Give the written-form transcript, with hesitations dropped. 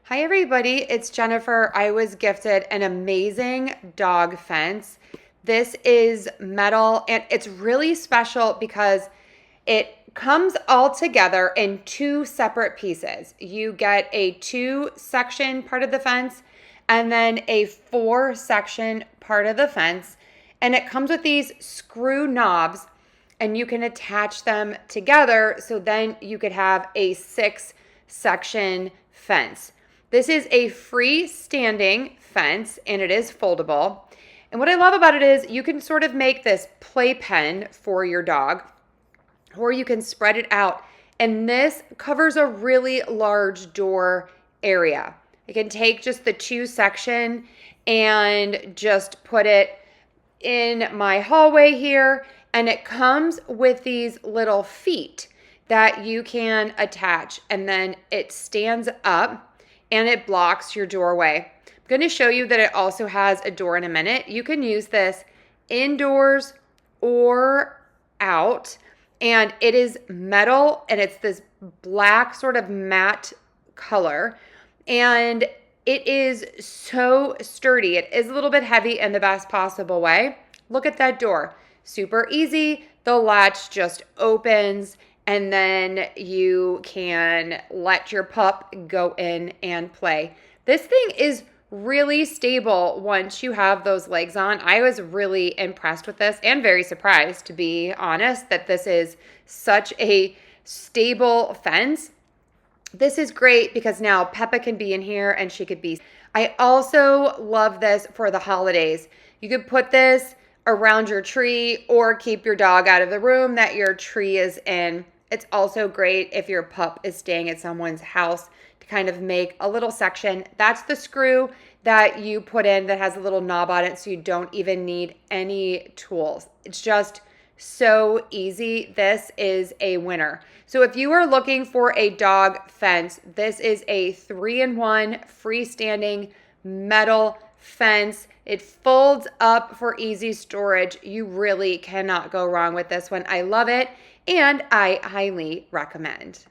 Hi everybody, it's Jennifer. I was gifted an amazing dog fence. This is metal and it's really special because it comes all together in two separate pieces. You get a 2-section part of the fence and then a 4-section part of the fence. And it comes with these screw knobs and you can attach them together so then you could have a 6-section fence. This is a freestanding fence and it is foldable. And what I love about it is you can sort of make this playpen for your dog, or you can spread it out. And this covers a really large door area. I can take just the 2-section and just put it in my hallway here. And it comes with these little feet that you can attach. And then it stands up and it blocks your doorway. I'm going to show you that it also has a door in a minute. You can use this indoors or out, and it is metal and it's this black sort of matte color, and it is so sturdy. It is a little bit heavy in the best possible way. Look at that door. Super easy. The latch just opens and then you can let your pup go in and play. This thing is really stable once you have those legs on. I was really impressed with this and very surprised, to be honest, that this is such a stable fence. This is great because now Peppa can be in here and she could be. I also love this for the holidays. You could put this around your tree or keep your dog out of the room that your tree is in. It's also great if your pup is staying at someone's house to kind of make a little section. That's the screw that you put in that has a little knob on it, so you don't even need any tools. It's just so easy. This is a winner. So if you are looking for a dog fence, this is a 3-in-1 freestanding metal fence. It folds up for easy storage. You really cannot go wrong with this one. I love it and I highly recommend.